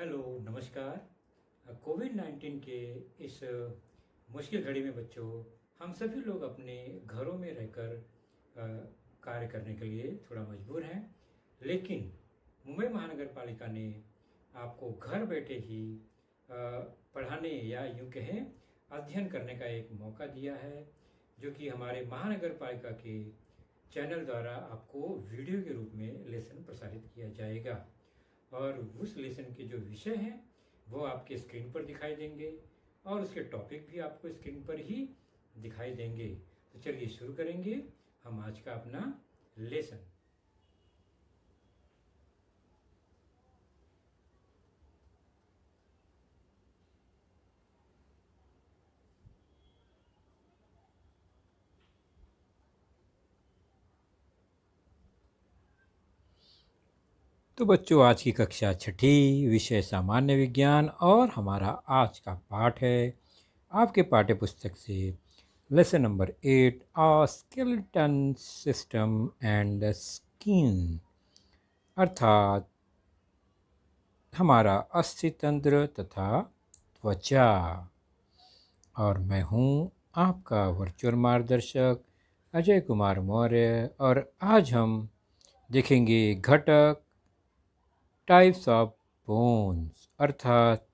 Hello, नमस्कार। कोविड-19 के इस मुश्किल घड़ी में बच्चों, हम सभी लोग अपने घरों में रहकर अ, कार्य करने के लिए थोड़ा मजबूर हैं। लेकिन मुंबई महानगर पालिका ने आपको घर बैठे ही पढ़ाने या यूँ कहें अध्ययन करने का एक मौका दिया है, जो कि हमारे महानगर पालिका के चैनल द्वारा आपको वीडियो के रूप में लेसन प्रसारित किया जाएगा। और उस लेसन के जो विषय हैं वो आपके स्क्रीन पर दिखाई देंगे और उसके टॉपिक भी आपको स्क्रीन पर ही दिखाई देंगे। तो चलिए शुरू करेंगे हम आज का अपना लेसन। तो बच्चों, आज की कक्षा छठी, विषय सामान्य विज्ञान, और हमारा आज का पाठ है आपके पाठ्य पुस्तक से lesson number 8, skeleton system and the skin, अर्थात हमारा अस्थितंत्र तथा त्वचा। और मैं हूँ आपका वर्चुअल मार्गदर्शक अजय कुमार मौर्य, और आज हम देखेंगे घटक टाइप्स ऑफ बोन्स, अर्थात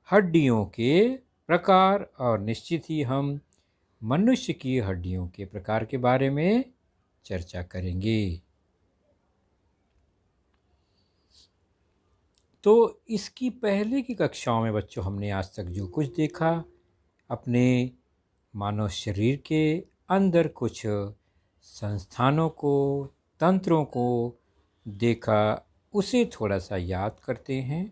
हड्डियों के प्रकार। और निश्चित ही हम मनुष्य की हड्डियों के प्रकार के बारे में चर्चा करेंगे। तो इसकी पहले की कक्षाओं में बच्चों, हमने आज तक जो कुछ देखा, अपने मानव शरीर के अंदर कुछ संस्थानों को, तंत्रों को देखा, उसे थोड़ा सा याद करते हैं।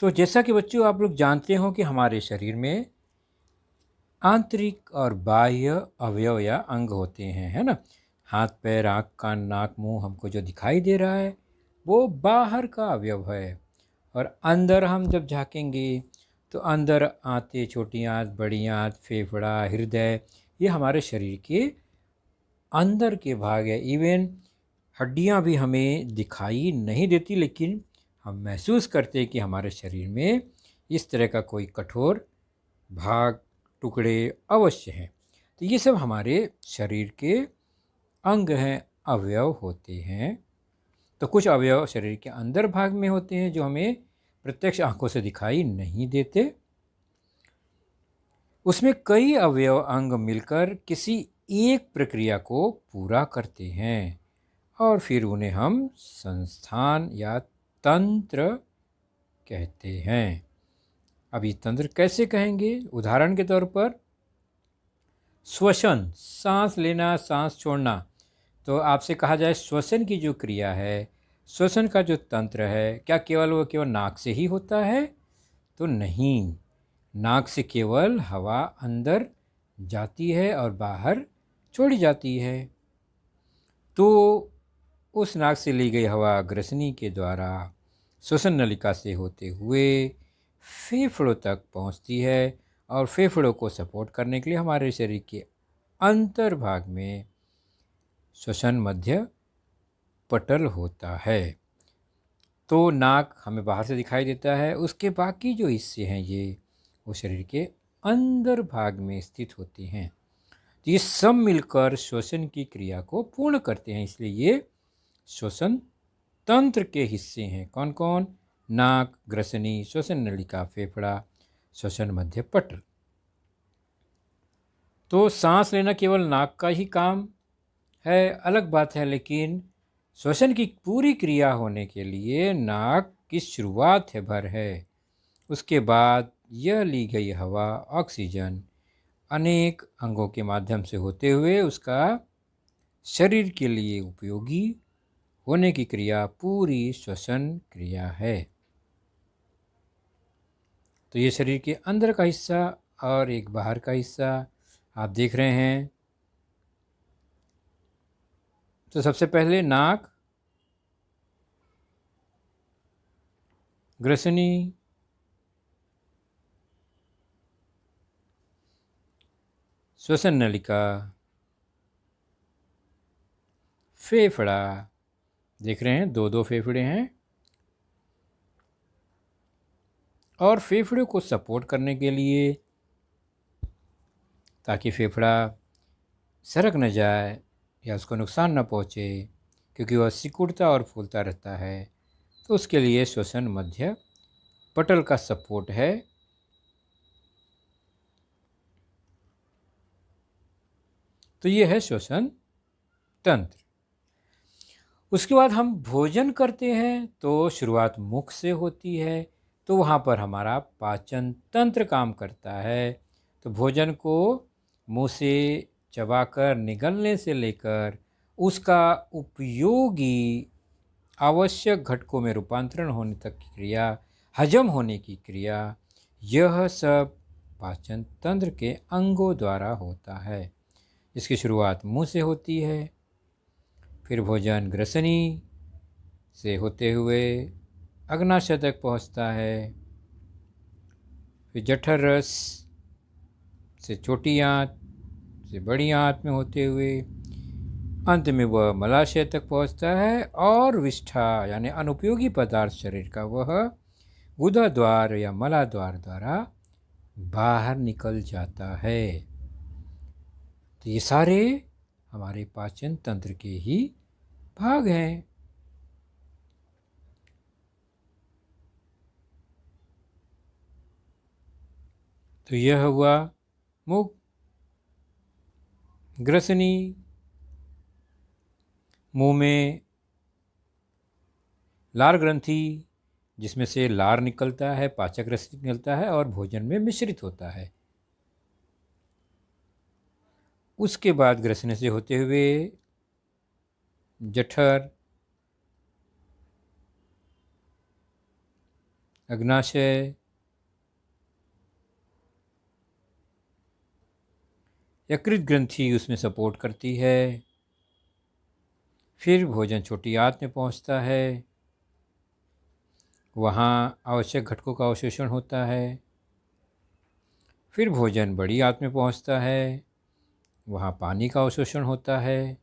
तो जैसा कि बच्चों आप लोग जानते हो कि हमारे शरीर में आंतरिक और बाह्य अवयव या अंग होते हैं, है ना। हाथ, पैर, आँख, कान, नाक, मुंह हमको जो दिखाई दे रहा है वो बाहर का अवयव है। और अंदर हम जब झाँकेंगे तो अंदर आंतें, छोटी आंत, बड़ी आंत, फेफड़ा, हृदय, ये हमारे शरीर के अंदर के भाग है। इवन हड्डियां भी हमें दिखाई नहीं देती, लेकिन हम महसूस करते हैं कि हमारे शरीर में इस तरह का कोई कठोर भाग, टुकड़े अवश्य हैं। तो ये सब हमारे शरीर के अंग हैं, अवयव होते हैं। तो कुछ अवयव शरीर के अंदर भाग में होते हैं जो हमें प्रत्यक्ष आंखों से दिखाई नहीं देते। उसमें कई अवयव अंग मिलकर किसी एक प्रक्रिया को पूरा करते हैं और फिर उन्हें हम संस्थान या तंत्र कहते हैं। अभी तंत्र कैसे कहेंगे? उदाहरण के तौर पर श्वसन, सांस लेना, सांस छोड़ना। तो आपसे कहा जाए श्वसन की जो क्रिया है, श्वसन का जो तंत्र है, क्या केवल नाक से ही होता है? तो नहीं, नाक से केवल हवा अंदर जाती है और बाहर छोड़ी जाती है। तो उस नाक से ली गई हवा ग्रसनी के द्वारा श्वसन नलिका से होते हुए फेफड़ों तक पहुंचती है, और फेफड़ों को सपोर्ट करने के लिए हमारे शरीर के अंतर्भाग में श्वसन मध्य पटल होता है। तो नाक हमें बाहर से दिखाई देता है, उसके बाकी जो हिस्से हैं ये वो शरीर के अंदर भाग में स्थित होते हैं। तो ये सब मिलकर श्वसन की क्रिया को पूर्ण करते हैं, इसलिए ये श्वसन तंत्र के हिस्से हैं। कौन कौन? नाक, ग्रसनी, श्वसन नलिका, फेफड़ा, श्वसन मध्य पटल। तो सांस लेना केवल नाक का ही काम है, अलग बात है, लेकिन श्वसन की पूरी क्रिया होने के लिए नाक की शुरुआत भर है। उसके बाद यह ली गई हवा, ऑक्सीजन, अनेक अंगों के माध्यम से होते हुए उसका शरीर के लिए उपयोगी होने की क्रिया पूरी श्वसन क्रिया है। तो ये शरीर के अंदर का हिस्सा और एक बाहर का हिस्सा आप देख रहे हैं। तो सबसे पहले नाक, ग्रसनी, श्वसन नलिका, फेफड़ा, देख रहे हैं, दो दो फेफड़े हैं, और फेफड़े को सपोर्ट करने के लिए, ताकि फेफड़ा सरक न जाए या उसको नुकसान न पहुँचे, क्योंकि वह सिकुड़ता और फूलता रहता है, तो उसके लिए श्वसन मध्य पटल का सपोर्ट है। तो ये है श्वसन तंत्र। उसके बाद हम भोजन करते हैं तो शुरुआत मुख से होती है, तो वहाँ पर हमारा पाचन तंत्र काम करता है। तो भोजन को मुंह से चबाकर निगलने से लेकर उसका उपयोगी आवश्यक घटकों में रूपांतरण होने तक की क्रिया, हजम होने की क्रिया, यह सब पाचन तंत्र के अंगों द्वारा होता है। इसकी शुरुआत मुंह से होती है, फिर भोजन ग्रसनी से होते हुए अग्नाशय तक पहुँचता है, फिर जठर रस से छोटी आंत से बड़ी आंत में होते हुए अंत में वह मलाशय तक पहुँचता है, और विष्ठा यानी अनुपयोगी पदार्थ शरीर का वह गुदा द्वार या मला द्वार द्वारा बाहर निकल जाता है। तो ये सारे हमारे पाचन तंत्र के ही भाग हैं। तो यह हुआ मुख ग्रसनी, मुंह में लार ग्रंथि जिसमें से लार निकलता है, पाचक रस निकलता है और भोजन में मिश्रित होता है। उसके बाद ग्रसनी से होते हुए जठर, अग्नाशय, यकृत ग्रंथि उसमें सपोर्ट करती है, फिर भोजन छोटी आंत में पहुंचता है, वहाँ आवश्यक घटकों का अवशोषण होता है, फिर भोजन बड़ी आंत में पहुंचता है, वहाँ पानी का अवशोषण होता है।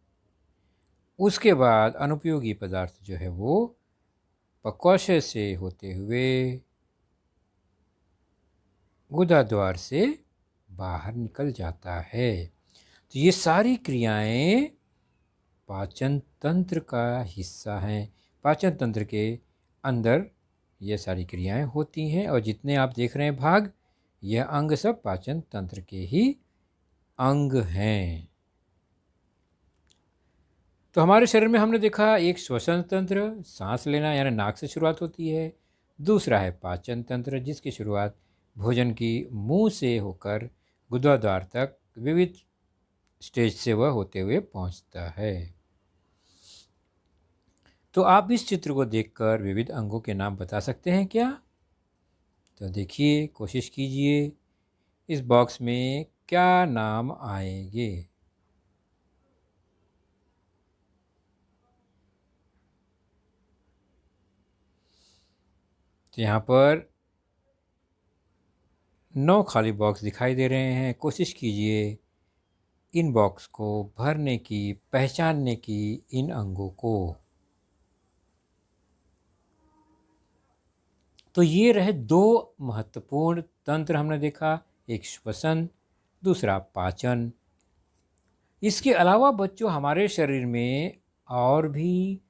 उसके बाद अनुपयोगी पदार्थ जो है वो पक्वाशय से होते हुए गुदा द्वार से बाहर निकल जाता है। तो ये सारी क्रियाएं पाचन तंत्र का हिस्सा हैं। पाचन तंत्र के अंदर ये सारी क्रियाएं होती हैं, और जितने आप देख रहे हैं भाग, यह अंग सब पाचन तंत्र के ही अंग हैं। तो हमारे शरीर में हमने देखा, एक श्वसन तंत्र, सांस लेना यानी नाक से शुरुआत होती है। दूसरा है पाचन तंत्र, जिसकी शुरुआत भोजन की मुंह से होकर गुदाद्वार तक विविध स्टेज से वह होते हुए पहुंचता है। तो आप इस चित्र को देखकर विविध अंगों के नाम बता सकते हैं क्या? तो देखिए, कोशिश कीजिए, इस बॉक्स में क्या नाम आएंगे। तो यहाँ पर 9 खाली बॉक्स दिखाई दे रहे हैं। कोशिश कीजिए इन बॉक्स को भरने की, पहचानने की इन अंगों को। तो ये रहे 2 महत्वपूर्ण तंत्र हमने देखा, एक श्वसन, दूसरा पाचन। इसके अलावा बच्चों, हमारे शरीर में और भी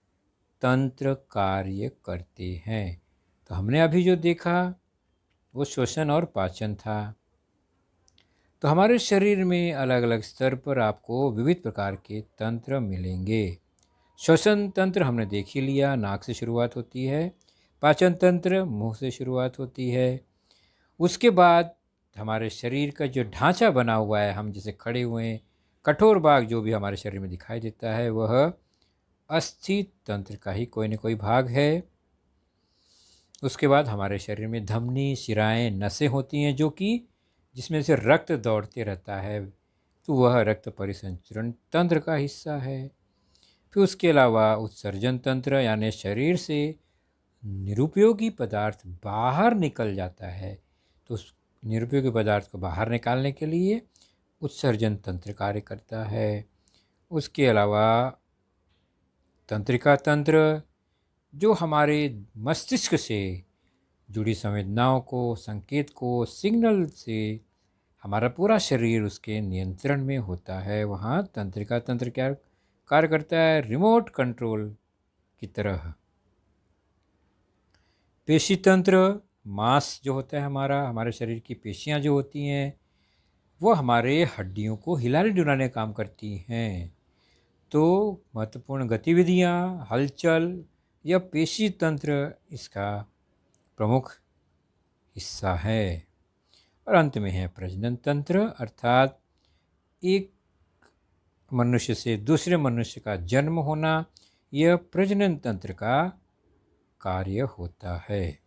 तंत्र कार्य करते हैं। तो हमने अभी जो देखा वो श्वसन और पाचन था। तो हमारे शरीर में अलग अलग स्तर पर आपको विविध प्रकार के तंत्र मिलेंगे। श्वसन तंत्र हमने देख ही लिया, नाक से शुरुआत होती है। पाचन तंत्र मुंह से शुरुआत होती है। उसके बाद हमारे शरीर का जो ढांचा बना हुआ है, हम जैसे खड़े हुए हैं, कठोर भाग जो भी हमारे शरीर में दिखाई देता है, वह अस्थि तंत्र का ही कोई न कोई भाग है। उसके बाद हमारे शरीर में धमनी, शिराएं, नसें होती हैं, जो कि जिसमें से रक्त दौड़ते रहता है, तो वह रक्त परिसंचरण तंत्र का हिस्सा है। फिर उसके अलावा उत्सर्जन तंत्र, यानी शरीर से निरुपयोगी पदार्थ बाहर निकल जाता है, तो उस निरुपयोगी पदार्थ को बाहर निकालने के लिए उत्सर्जन तंत्र कार्य करता है। उसके अलावा तंत्रिका तंत्र जो हमारे मस्तिष्क से जुड़ी संवेदनाओं को, संकेत को, सिग्नल से हमारा पूरा शरीर उसके नियंत्रण में होता है। वहाँ तंत्रिका तंत्र क्या कार्य करता है? रिमोट कंट्रोल की तरह। पेशी तंत्र, मांस जो होता है हमारे शरीर की पेशियां जो होती हैं वो हमारे हड्डियों को हिलाने डुलाने काम करती हैं। तो महत्वपूर्ण गतिविधियां, हलचल या पेशी तंत्र इसका प्रमुख हिस्सा है। और अंत में है प्रजनन तंत्र, अर्थात एक मनुष्य से दूसरे मनुष्य का जन्म होना, यह प्रजनन तंत्र का कार्य होता है।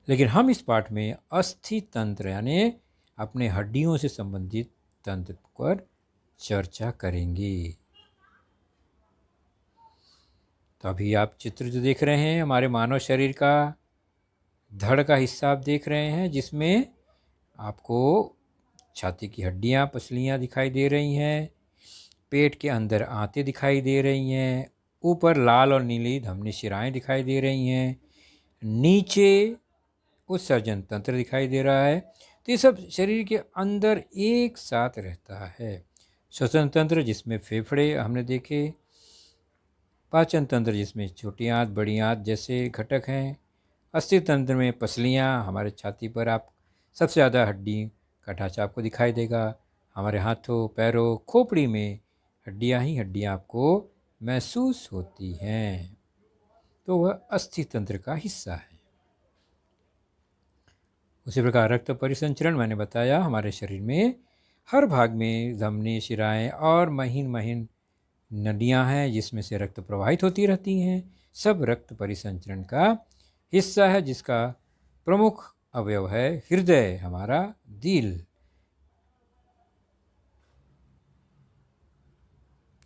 लेकिन हम इस पाठ में अस्थि तंत्र यानी अपने हड्डियों से संबंधित तंत्र पर चर्चा करेंगे। तो अभी आप चित्र जो देख रहे हैं हमारे मानव शरीर का धड़ का हिस्सा आप देख रहे हैं, जिसमें आपको छाती की हड्डियां, पसलियां दिखाई दे रही हैं, पेट के अंदर आंतें दिखाई दे रही हैं, ऊपर लाल और नीली धमनी शिराएं दिखाई दे रही हैं, नीचे उत्सर्जन तंत्र दिखाई दे रहा है। तो ये सब शरीर के अंदर एक साथ रहता है। श्वसन तंत्र जिसमें फेफड़े हमने देखे, पाचन तंत्र जिसमें छोटी आंत, बड़ी आंत जैसे घटक हैं, अस्थि तंत्र में पसलियाँ, हमारे छाती पर आप सबसे ज़्यादा हड्डी का ढांचा आपको दिखाई देगा, हमारे हाथों, पैरों, खोपड़ी में हड्डियाँ ही हड्डियाँ आपको महसूस होती हैं। तो वह अस्थि तंत्र का हिस्सा है। उसी प्रकार रक्त परिसंचरण मैंने बताया, हमारे शरीर में हर भाग में धमनी, शिराएं और महीन महीन नदियां हैं जिसमें से रक्त प्रवाहित होती रहती हैं। सब रक्त परिसंचरण का हिस्सा है, जिसका प्रमुख अवयव है हृदय, हमारा दिल।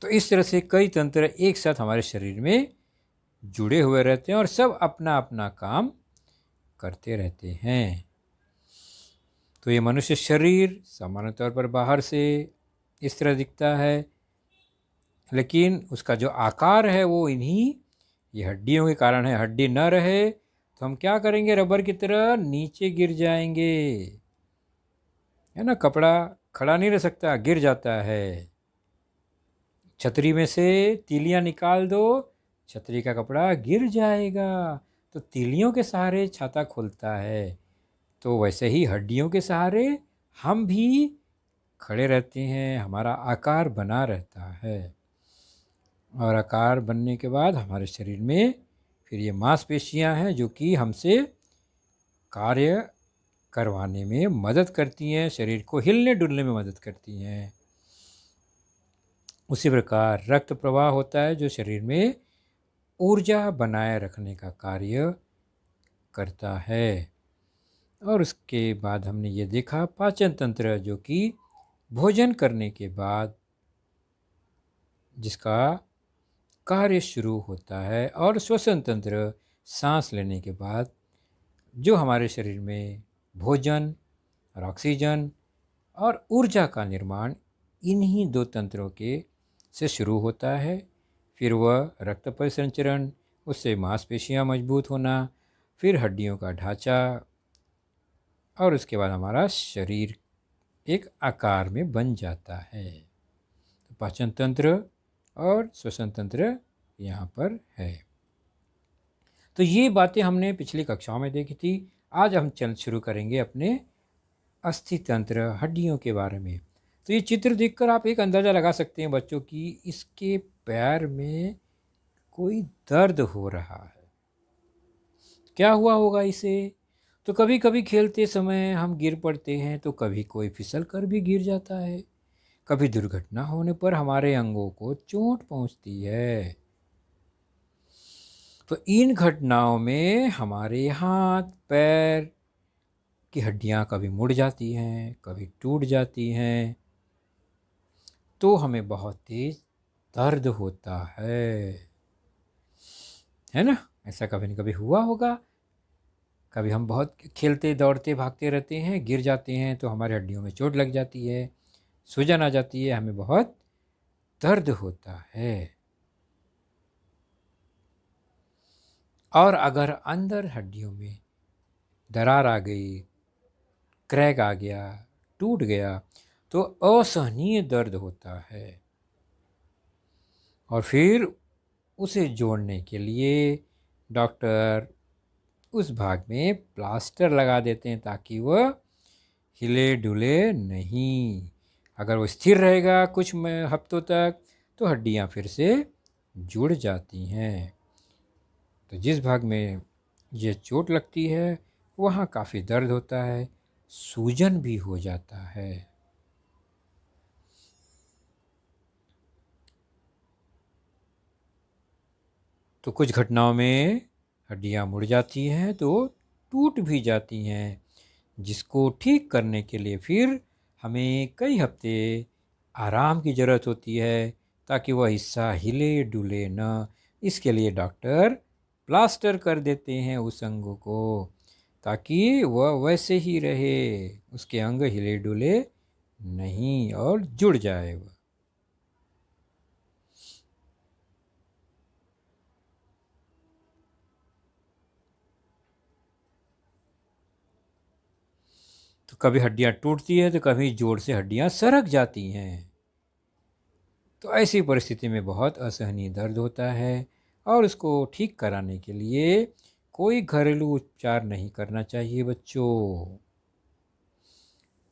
तो इस तरह से कई तंत्र एक साथ हमारे शरीर में जुड़े हुए रहते हैं और सब अपना अपना काम करते रहते हैं। तो ये मनुष्य शरीर सामान्य तौर पर बाहर से इस तरह दिखता है, लेकिन उसका जो आकार है वो इन्हीं ये हड्डियों के कारण है। हड्डी न रहे तो हम क्या करेंगे? रबर की तरह नीचे गिर जाएंगे, है ना। कपड़ा खड़ा नहीं रह सकता, गिर जाता है। छतरी में से तीलियां निकाल दो, छतरी का कपड़ा गिर जाएगा। तो तीलियों के सहारे छाता खुलता है। तो वैसे ही हड्डियों के सहारे हम भी खड़े रहते हैं, हमारा आकार बना रहता है। और आकार बनने के बाद हमारे शरीर में फिर ये मांसपेशियां हैं जो कि हमसे कार्य करवाने में मदद करती हैं, शरीर को हिलने डुलने में मदद करती हैं। उसी प्रकार रक्त प्रवाह होता है जो शरीर में ऊर्जा बनाए रखने का कार्य करता है। और उसके बाद हमने ये देखा पाचन तंत्र जो कि भोजन करने के बाद जिसका कार्य शुरू होता है, और श्वसन तंत्र सांस लेने के बाद जो हमारे शरीर में भोजन और ऑक्सीजन और ऊर्जा का निर्माण इन्हीं दो तंत्रों के से शुरू होता है। फिर वह रक्त परिसंचरण, उससे मांसपेशियां मजबूत होना, फिर हड्डियों का ढांचा, और उसके बाद हमारा शरीर एक आकार में बन जाता है। तो पाचन तंत्र और श्वसन तंत्र यहाँ पर है। तो ये बातें हमने पिछली कक्षाओं में देखी थी। आज हम चल शुरू करेंगे अपने अस्थि तंत्र, हड्डियों के बारे में। तो ये चित्र देखकर आप एक अंदाज़ा लगा सकते हैं बच्चों की इसके पैर में कोई दर्द हो रहा है। क्या हुआ होगा इसे? तो कभी कभी खेलते समय हम गिर पड़ते हैं, तो कभी कोई फिसल कर भी गिर जाता है, कभी दुर्घटना होने पर हमारे अंगों को चोट पहुंचती है। तो इन घटनाओं में हमारे हाथ पैर की हड्डियां कभी मुड़ जाती हैं, कभी टूट जाती हैं, तो हमें बहुत तेज दर्द होता है ना। ऐसा कभी न कभी हुआ होगा। कभी हम बहुत खेलते दौड़ते भागते रहते हैं, गिर जाते हैं, तो हमारी हड्डियों में चोट लग जाती है, सूजन आ जाती है, हमें बहुत दर्द होता है। और अगर अंदर हड्डियों में दरार आ गई, क्रैक आ गया, टूट गया, तो असहनीय दर्द होता है। और फिर उसे जोड़ने के लिए डॉक्टर उस भाग में प्लास्टर लगा देते हैं ताकि वह हिले डुले नहीं। अगर वो स्थिर रहेगा कुछ हफ्तों तक तो हड्डियां फिर से जुड़ जाती हैं। तो जिस भाग में ये चोट लगती है वहाँ काफ़ी दर्द होता है, सूजन भी हो जाता है। तो कुछ घटनाओं में हड्डियां मुड़ जाती हैं तो टूट भी जाती हैं, जिसको ठीक करने के लिए फिर हमें कई हफ्ते आराम की ज़रूरत होती है ताकि वह हिस्सा हिले डुले न। इसके लिए डॉक्टर प्लास्टर कर देते हैं उस अंग को ताकि वह वैसे ही रहे, उसके अंग हिले डुले नहीं और जुड़ जाए वह। तो कभी हड्डियां टूटती है तो कभी जोड़ से हड्डियां सरक जाती हैं। तो ऐसी परिस्थिति में बहुत असहनीय दर्द होता है और उसको ठीक कराने के लिए कोई घरेलू उपचार नहीं करना चाहिए बच्चों।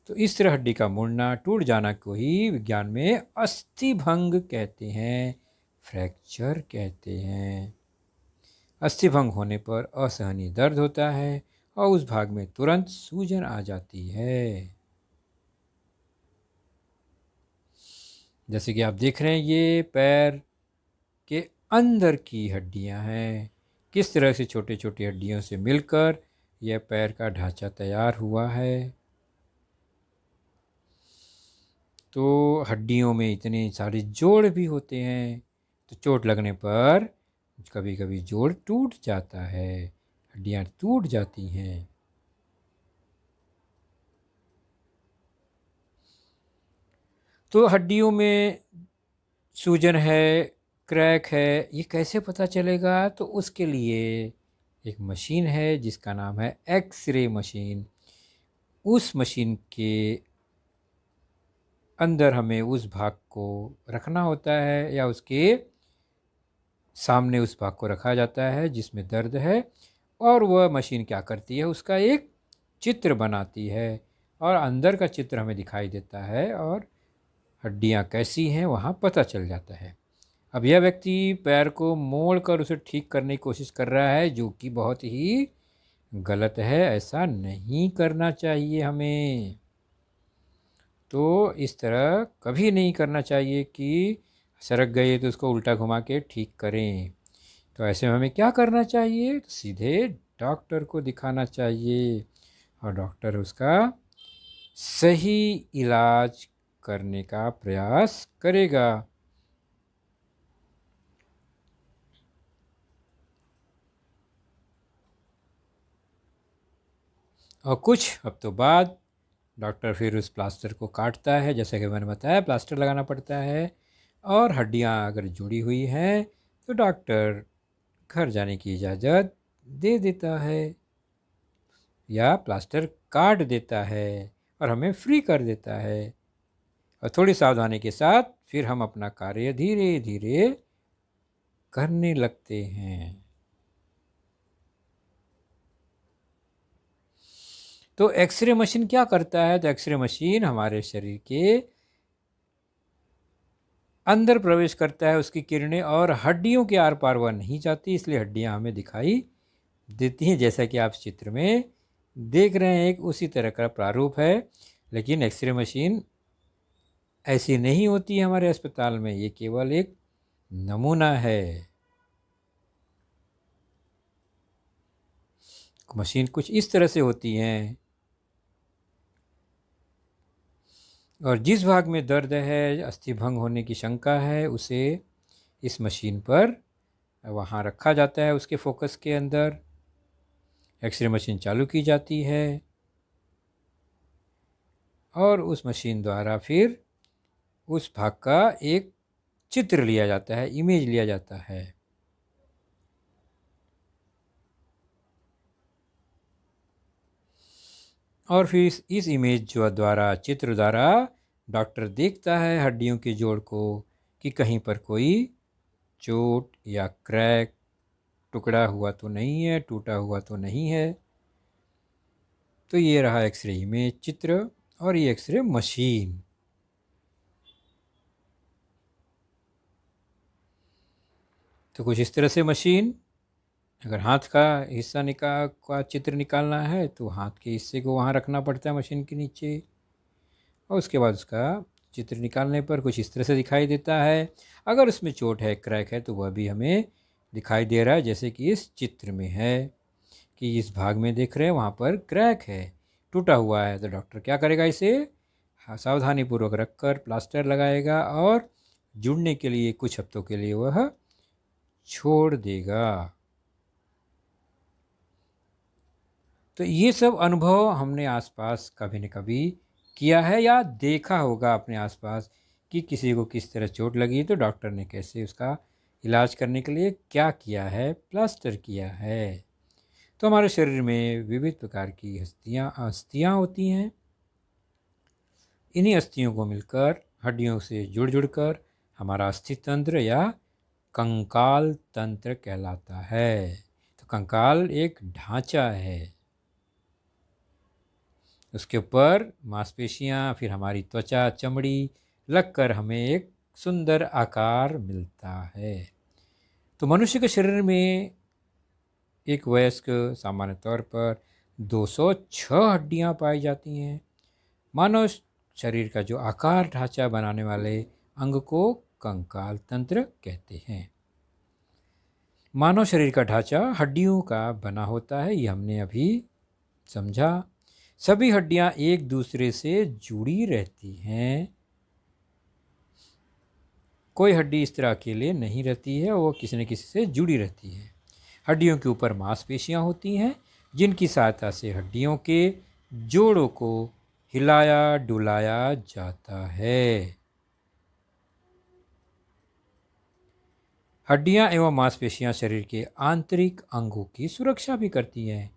तो इस तरह हड्डी का मुड़ना, टूट जाना को ही विज्ञान में अस्थिभंग कहते हैं, फ्रैक्चर कहते हैं। अस्थिभंग होने पर असहनीय दर्द होता है और उस भाग में तुरंत सूजन आ जाती है। जैसे कि आप देख रहे हैं ये पैर के अंदर की हड्डियां हैं, किस तरह से छोटे छोटी हड्डियों से मिलकर यह पैर का ढांचा तैयार हुआ है। तो हड्डियों में इतने सारे जोड़ भी होते हैं, तो चोट लगने पर कभी कभी जोड़ टूट जाता है, हड्डियां टूट जाती हैं। तो हड्डियों में सूजन है, क्रैक है, ये कैसे पता चलेगा? तो उसके लिए एक मशीन है जिसका नाम है एक्सरे मशीन। उस मशीन के अंदर हमें उस भाग को रखना होता है या उसके सामने उस भाग को रखा जाता है जिसमें दर्द है, और वह मशीन क्या करती है, उसका एक चित्र बनाती है और अंदर का चित्र हमें दिखाई देता है और हड्डियां कैसी हैं वहाँ पता चल जाता है। अब यह व्यक्ति पैर को मोड़ कर उसे ठीक करने की कोशिश कर रहा है, जो कि बहुत ही गलत है, ऐसा नहीं करना चाहिए हमें। तो इस तरह कभी नहीं करना चाहिए कि सरक गई तो उसको उल्टा घुमा के ठीक करें। तो ऐसे में हमें क्या करना चाहिए? तो सीधे डॉक्टर को दिखाना चाहिए और डॉक्टर उसका सही इलाज करने का प्रयास करेगा। और कुछ हफ्तों बाद डॉक्टर फिर उस प्लास्टर को काटता है, जैसा कि मैंने बताया प्लास्टर लगाना पड़ता है, और हड्डियां अगर जुड़ी हुई हैं तो डॉक्टर घर जाने की इजाज़त दे देता है या प्लास्टर काट देता है और हमें फ्री कर देता है। और थोड़ी सावधानी के साथ फिर हम अपना कार्य धीरे धीरे करने लगते हैं। तो एक्सरे मशीन क्या करता है? तो एक्सरे मशीन हमारे शरीर के अंदर प्रवेश करता है उसकी किरणें, और हड्डियों के आर पार वह नहीं जाती, इसलिए हड्डियां हमें दिखाई देती हैं, जैसा कि आप चित्र में देख रहे हैं। एक उसी तरह का प्रारूप है, लेकिन एक्सरे मशीन ऐसी नहीं होती है हमारे अस्पताल में, ये केवल एक नमूना है। मशीन कुछ इस तरह से होती हैं, और जिस भाग में दर्द है, अस्थिभंग होने की शंका है, उसे इस मशीन पर वहाँ रखा जाता है, उसके फोकस के अंदर एक्सरे मशीन चालू की जाती है और उस मशीन द्वारा फिर उस भाग का एक चित्र लिया जाता है, इमेज लिया जाता है। और फिर इस इमेज जो द्वारा चित्र द्वारा डॉक्टर देखता है हड्डियों के जोड़ को कि कहीं पर कोई चोट या क्रैक टुकड़ा हुआ तो नहीं है, टूटा हुआ तो नहीं है। तो ये रहा एक्सरे इमेज चित्र और ये एक्सरे मशीन। तो कुछ इस तरह से मशीन, अगर हाथ का हिस्सा का चित्र निकालना है तो हाथ के हिस्से को वहाँ रखना पड़ता है मशीन के नीचे, और उसके बाद उसका चित्र निकालने पर कुछ इस तरह से दिखाई देता है। अगर उसमें चोट है, क्रैक है, तो वह भी हमें दिखाई दे रहा है, जैसे कि इस चित्र में है कि इस भाग में देख रहे हैं वहाँ पर क्रैक है, टूटा हुआ है। तो डॉक्टर क्या करेगा, इसे सावधानीपूर्वक रखकर प्लास्टर लगाएगा और जुड़ने के लिए कुछ हफ्तों के लिए वह छोड़ देगा। तो ये सब अनुभव हमने आसपास कभी न कभी किया है या देखा होगा अपने आसपास कि किसी को किस तरह चोट लगी तो डॉक्टर ने कैसे उसका इलाज करने के लिए क्या किया है, प्लास्टर किया है। तो हमारे शरीर में विविध प्रकार की अस्थियाँ होती हैं। इन्हीं अस्थियों को मिलकर हड्डियों से जुड़ जुड़कर हमारा अस्थि तंत्र या कंकाल तंत्र कहलाता है। तो कंकाल एक ढांचा है, उसके ऊपर मांसपेशियाँ, फिर हमारी त्वचा, चमड़ी लगकर हमें एक सुंदर आकार मिलता है। तो मनुष्य के शरीर में एक वयस्क सामान्य तौर पर 206 हड्डियाँ पाई जाती हैं। मानव शरीर का जो आकार ढांचा बनाने वाले अंग को कंकाल तंत्र कहते हैं। मानव शरीर का ढांचा हड्डियों का बना होता है, ये हमने अभी समझा। सभी हड्डियां एक दूसरे से जुड़ी रहती हैं। कोई हड्डी इस तरह अकेले नहीं रहती है, वो किसी न किसी से जुड़ी रहती है। हड्डियों के ऊपर मांसपेशियां होती हैं जिनकी सहायता से हड्डियों के जोड़ों को हिलाया डुलाया जाता है। हड्डियां एवं मांसपेशियां शरीर के आंतरिक अंगों की सुरक्षा भी करती हैं।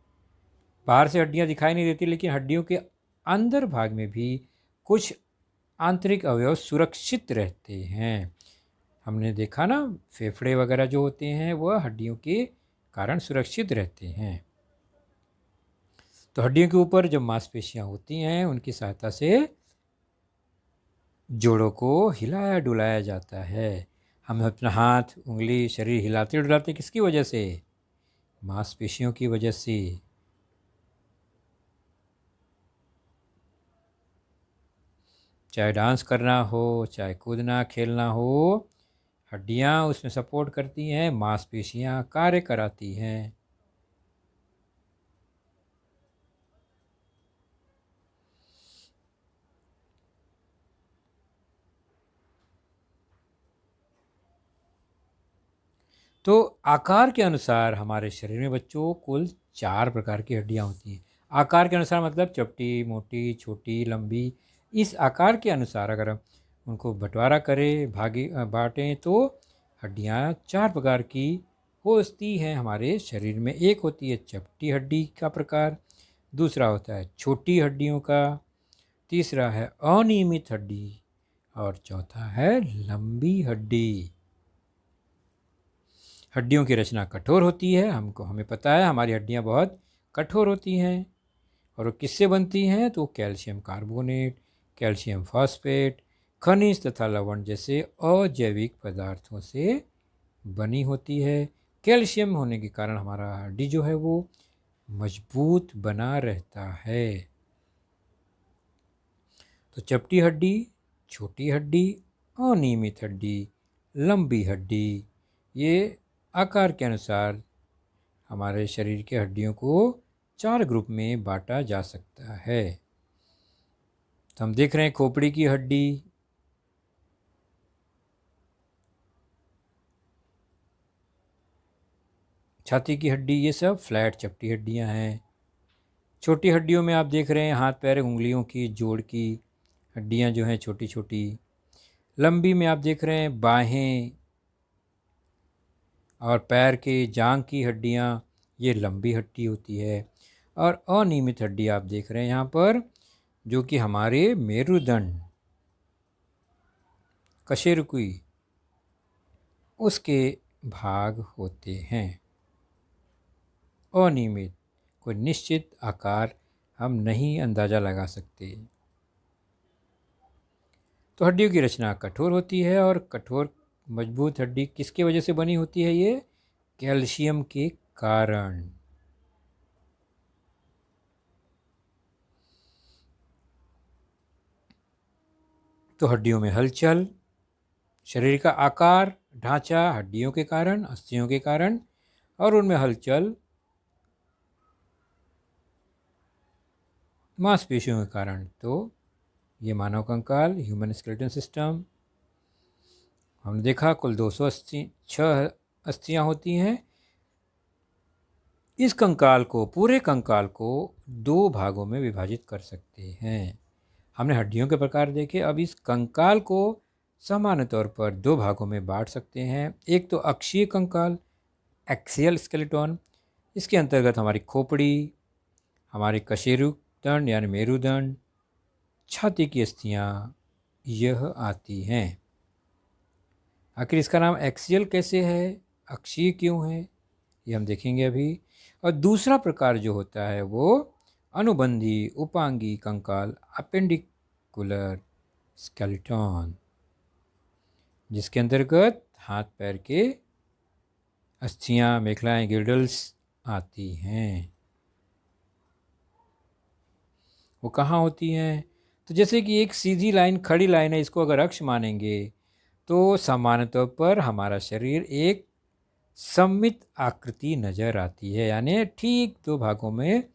बाहर से हड्डियां दिखाई नहीं देती, लेकिन हड्डियों के अंदर भाग में भी कुछ आंतरिक अवयव सुरक्षित रहते हैं। हमने देखा ना, फेफड़े वगैरह जो होते हैं वह हड्डियों के कारण सुरक्षित रहते हैं। तो हड्डियों के ऊपर जब मांसपेशियां होती हैं उनकी सहायता से जोड़ों को हिलाया डुलाया जाता है। हम अपना हाथ, उंगली, शरीर हिलाते डुलाते किसकी वजह से? मांसपेशियों की वजह से। चाहे डांस करना हो, चाहे कूदना खेलना हो, हड्डियां उसमें सपोर्ट करती हैं, मांसपेशियां कार्य कराती हैं। तो आकार के अनुसार हमारे शरीर में बच्चों कुल 4 प्रकार की हड्डियां होती हैं। आकार के अनुसार मतलब चपटी, मोटी, छोटी, लंबी। इस आकार के अनुसार अगर हम उनको बंटवारा करें, बांटें तो हड्डियां 4 प्रकार की होती हैं हमारे शरीर में। एक होती है चपटी हड्डी का प्रकार, दूसरा होता है छोटी हड्डियों का, तीसरा है अनियमित हड्डी और चौथा है लंबी हड्डी। हड्डियों की रचना कठोर होती है, हमें पता है हमारी हड्डियां बहुत कठोर होती हैं। और वो किससे बनती हैं? तो कैल्शियम कार्बोनेट, कैल्शियम फॉस्फेट, खनिज तथा लवण जैसे अजैविक पदार्थों से बनी होती है। कैल्शियम होने के कारण हमारा हड्डी जो है वो मजबूत बना रहता है। तो चपटी हड्डी, छोटी हड्डी, अनियमित हड्डी, लंबी हड्डी, ये आकार के अनुसार हमारे शरीर के हड्डियों को 4 ग्रुप में बांटा जा सकता है। तो हम देख रहे हैं खोपड़ी की हड्डी, छाती की हड्डी, ये सब फ्लैट चपटी हड्डियां हैं। छोटी हड्डियों में आप देख रहे हैं हाथ पैर उंगलियों की जोड़ की हड्डियां जो हैं छोटी छोटी। लंबी में आप देख रहे हैं बाहें और पैर के जांघ की हड्डियां, ये लंबी हड्डी होती है। और अनियमित हड्डी आप देख रहे हैं यहाँ पर, जो कि हमारे मेरुदंड कशेरुकी उसके भाग होते हैं। अनियमित, कोई निश्चित आकार हम नहीं अंदाज़ा लगा सकते। तो हड्डियों की रचना कठोर होती है, और कठोर मजबूत हड्डी किसकी वजह से बनी होती है? ये कैल्शियम के कारण। तो हड्डियों में हलचल, शरीर का आकार, ढांचा हड्डियों के कारण, अस्थियों के कारण, और उनमें हलचल मांसपेशियों के कारण। तो ये मानव कंकाल, ह्यूमन स्केलेटन सिस्टम, हमने देखा कुल 206 अस्थियां होती हैं। इस कंकाल को, पूरे कंकाल को 2 भागों में विभाजित कर सकते हैं। हमने हड्डियों के प्रकार देखे, अब इस कंकाल को सामान्य तौर पर 2 भागों में बांट सकते हैं। एक तो अक्षीय कंकाल, एक्सियल स्केलेटन, इसके अंतर्गत हमारी खोपड़ी, हमारे कशेरुकदंड यानी मेरुदंड, छाती की अस्थियां यह आती हैं। आखिर इसका नाम एक्सियल कैसे है, अक्षीय क्यों है, ये हम देखेंगे अभी। और दूसरा प्रकार जो होता है वो अनुबंधी उपांगी कंकाल, अपेंडिकुलर स्केलेटन, जिसके अंतर्गत हाथ पैर के अस्थियां, मेखलाएं, गिल्डल्स आती हैं। वो कहाँ होती हैं? तो जैसे कि एक सीधी लाइन, खड़ी लाइन है, इसको अगर अक्ष मानेंगे तो सामान्य तौर पर हमारा शरीर एक सममित आकृति नजर आती है, यानी ठीक 2 भागों में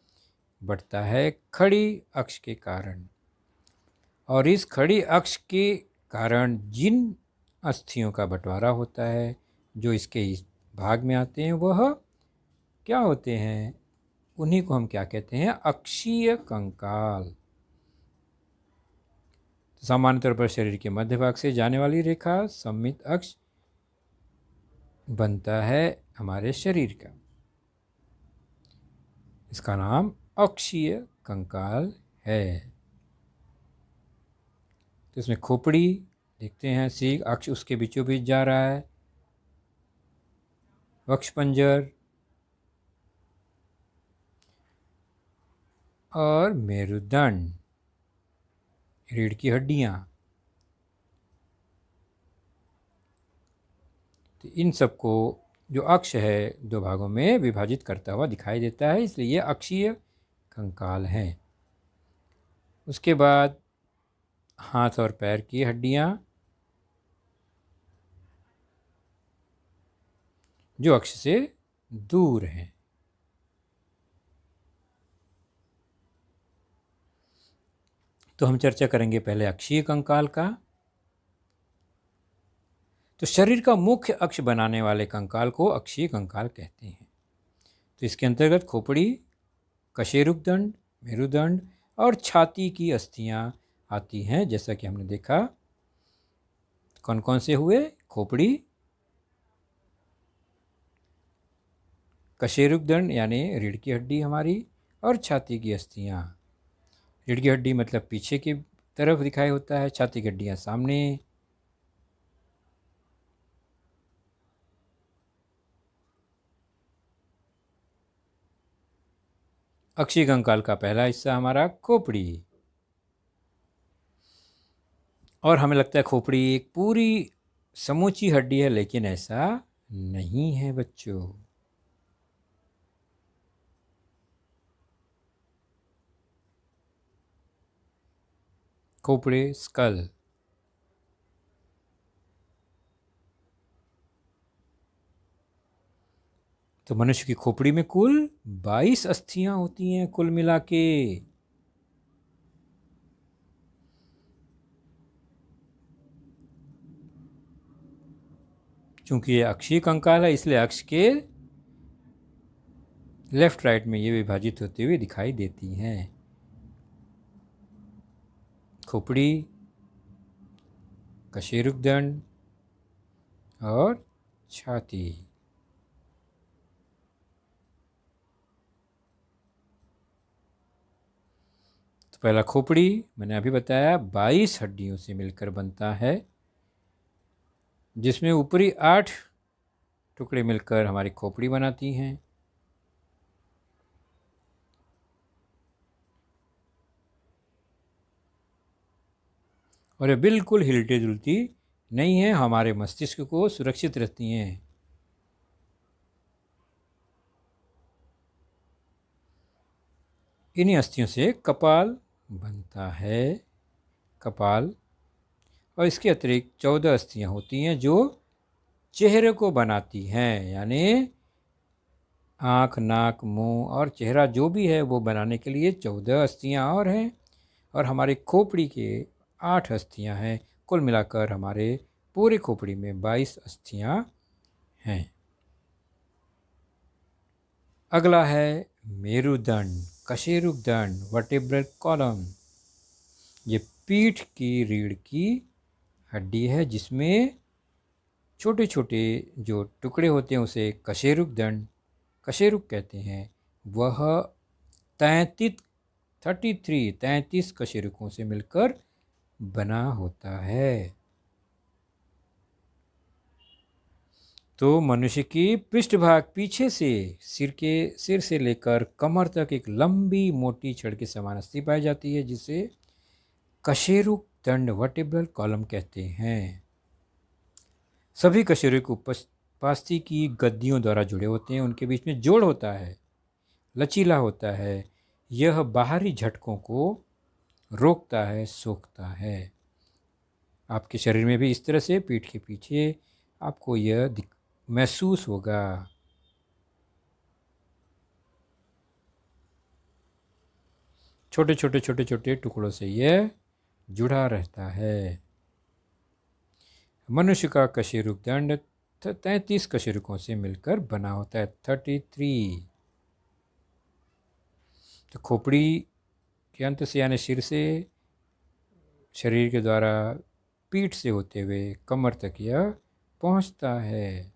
बढ़ता है खड़ी अक्ष के कारण। और इस खड़ी अक्ष के कारण जिन अस्थियों का बंटवारा होता है, जो इसके इस भाग में आते हैं, वह क्या होते हैं? उन्हीं को हम क्या कहते हैं? अक्षीय कंकाल। सामान्य तौर पर शरीर के मध्य भाग से जाने वाली रेखा सममित अक्ष बनता है हमारे शरीर का। इसका नाम अक्षीय कंकाल है। तो इसमें खोपड़ी देखते हैं, सीख अक्ष उसके बीचों बीच जा रहा है, वक्षपंजर और मेरुदंड, रीढ़ की हड्डियां। तो इन सबको जो अक्ष है 2 भागों में विभाजित करता हुआ दिखाई देता है, इसलिए ये अक्षीय कंकाल है। उसके बाद हाथ और पैर की हड्डियां जो अक्ष से दूर हैं। तो हम चर्चा करेंगे पहले अक्षीय कंकाल का। तो शरीर का मुख्य अक्ष बनाने वाले कंकाल को अक्षीय कंकाल कहते हैं। तो इसके अंतर्गत खोपड़ी, कशेरुकदंड, मेरुदंड और छाती की अस्थियां आती हैं, जैसा कि हमने देखा। कौन कौन से हुए? खोपड़ी, कशेरुकदंड यानी रीढ़ की हड्डी हमारी, और छाती की अस्थियां। रीढ़ की हड्डी मतलब पीछे की तरफ दिखाई होता है, छाती की हड्डियां सामने। अक्षीय कंकाल का पहला हिस्सा हमारा खोपड़ी, और हमें लगता है खोपड़ी एक पूरी समूची हड्डी है, लेकिन ऐसा नहीं है बच्चों। खोपड़ी, स्कल, तो मनुष्य की खोपड़ी में कुल 22 अस्थियां होती हैं कुल मिला के। चूंकि ये अक्षीय कंकाल है, इसलिए अक्ष के लेफ्ट राइट में ये विभाजित होते हुए दिखाई देती हैं। खोपड़ी, कशेरुकदंड और छाती। पहला खोपड़ी मैंने अभी बताया 22 हड्डियों से मिलकर बनता है, जिसमें ऊपरी 8 टुकड़े मिलकर हमारी खोपड़ी बनाती हैं। और ये बिल्कुल हिलती जुलती नहीं है, हमारे मस्तिष्क को सुरक्षित रखती हैं। इन्हीं अस्थियों से कपाल बनता है। कपाल और इसके अतिरिक्त 14 अस्थियां होती हैं जो चेहरे को बनाती हैं, यानी आँख, नाक, मुंह और चेहरा जो भी है वो बनाने के लिए 14 अस्थियां और हैं। और हमारी खोपड़ी के 8 अस्थियां हैं। कुल मिलाकर हमारे पूरी खोपड़ी में 22 अस्थियां हैं। अगला है मेरुदंड, कशेरुकदंड, वर्टेब्रल कॉलम। ये पीठ की रीढ़ की हड्डी है, जिसमें छोटे छोटे जो टुकड़े होते हैं उसे कशेरुकदंड, कशेरुक कहते हैं। वह 33 कशेरुकों से मिलकर बना होता है। तो मनुष्य की पृष्ठभाग पीछे से सिर से लेकर कमर तक एक लंबी मोटी छड़ के समान अस्थि पाई जाती है, जिसे कशेरुक दंड, वर्टेब्रल कॉलम कहते हैं। सभी कशेरुक उपास्थि की गद्दियों द्वारा जुड़े होते हैं। उनके बीच में जोड़ होता है, लचीला होता है। यह बाहरी झटकों को रोकता है, सोखता है। आपके शरीर में भी इस तरह से पीठ के पीछे आपको यह महसूस होगा। छोटे छोटे छोटे छोटे टुकड़ों से यह जुड़ा रहता है। मनुष्य का कशेरुक दंड 33 कशेरुकों से मिलकर बना होता है, 33। तो खोपड़ी के अंत से यानी सिर से शरीर के द्वारा पीठ से होते हुए कमर तक यह पहुंचता है।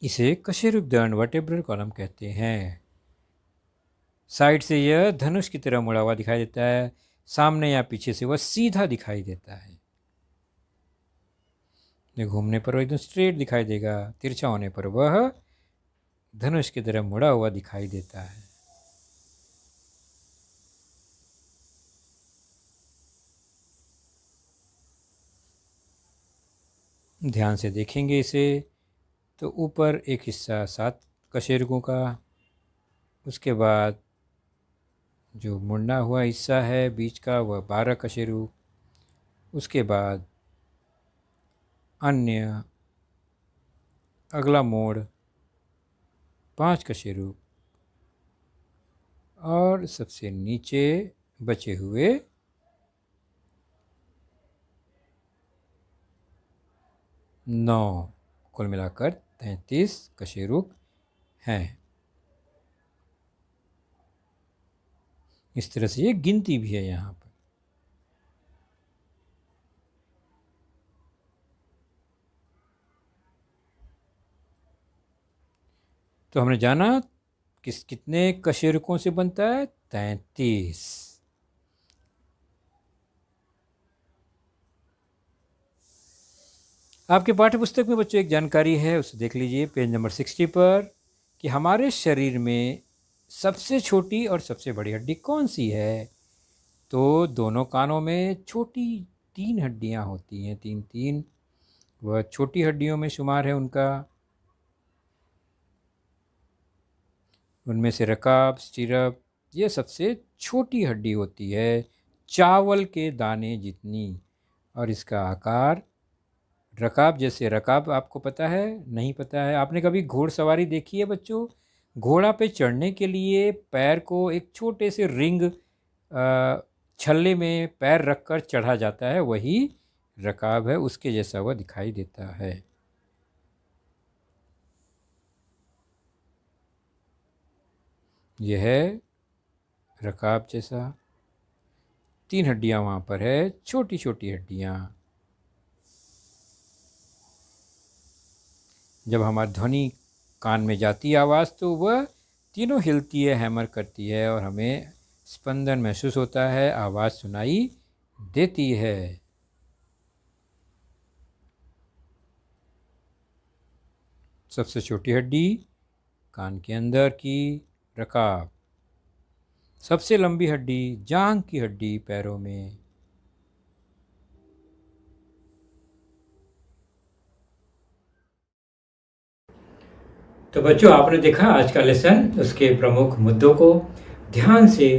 इसे कशेरुक दंड, वर्टेब्रल कॉलम कहते हैं। साइड से यह धनुष की तरह मुड़ा हुआ दिखाई देता है, सामने या पीछे से वह सीधा दिखाई देता है। घूमने पर वह एकदम स्ट्रेट दिखाई देगा, तिरछा होने पर वह धनुष की तरह मुड़ा हुआ दिखाई देता है। ध्यान से देखेंगे इसे तो ऊपर एक हिस्सा 7 कशेरुकों का, उसके बाद जो मुड़ना हुआ हिस्सा है बीच का वह 12 कशेरुक, उसके बाद अन्य अगला मोड़ 5 कशेरुक और सबसे नीचे बचे हुए 9, कुल मिलाकर 33 कशेरुक हैं। इस तरह से ये गिनती भी है यहाँ पर। तो हमने जाना कितने कशेरुकों से बनता है, 33। आपके पाठ्य पुस्तक में बच्चों एक जानकारी है, उसे देख लीजिए पेज नंबर 60 पर, कि हमारे शरीर में सबसे छोटी और सबसे बड़ी हड्डी कौन सी है। तो दोनों कानों में छोटी 3 हड्डियां होती हैं, 3 वह छोटी हड्डियों में शुमार है उनका। उनमें से रकाब, स्टीरप, ये सबसे छोटी हड्डी होती है, चावल के दाने जितनी। और इसका आकार रकाब जैसे। रकाब आपको पता है? नहीं पता है? आपने कभी घोड़सवारी देखी है बच्चों? घोड़ा पे चढ़ने के लिए पैर को एक छोटे से रिंग छल्ले में पैर रखकर चढ़ा जाता है, वही रकाब है, उसके जैसा वह दिखाई देता है। यह है रकाब जैसा। 3 हड्डियां वहाँ पर है, छोटी छोटी हड्डियां। जब हमारी ध्वनि कान में जाती है आवाज़ तो वह तीनों हिलती है, हैमर करती है और हमें स्पंदन महसूस होता है, आवाज़ सुनाई देती है। सबसे छोटी हड्डी कान के अंदर की रकाब। सबसे लंबी हड्डी जांघ की हड्डी पैरों में। तो बच्चों, आपने देखा आज का लेसन, उसके प्रमुख मुद्दों को ध्यान से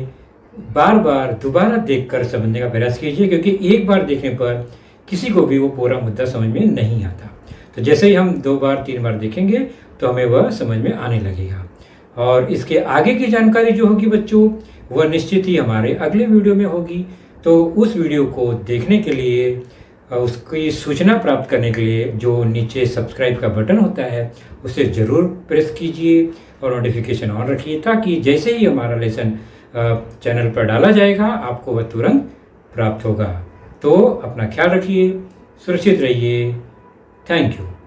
बार बार दोबारा देखकर समझने का प्रयास कीजिए, क्योंकि एक बार देखने पर किसी को भी वो पूरा मुद्दा समझ में नहीं आता। तो जैसे ही हम 2 बार 3 बार देखेंगे तो हमें वह समझ में आने लगेगा। और इसके आगे की जानकारी जो होगी बच्चों, वह निश्चित ही हमारे अगले वीडियो में होगी। तो उस वीडियो को देखने के लिए, उसकी सूचना प्राप्त करने के लिए जो नीचे सब्सक्राइब का बटन होता है उसे ज़रूर प्रेस कीजिए और नोटिफिकेशन ऑन रखिए, ताकि जैसे ही हमारा लेसन चैनल पर डाला जाएगा आपको वह तुरंत प्राप्त होगा। तो अपना ख्याल रखिए, सुरक्षित रहिए। Thank you.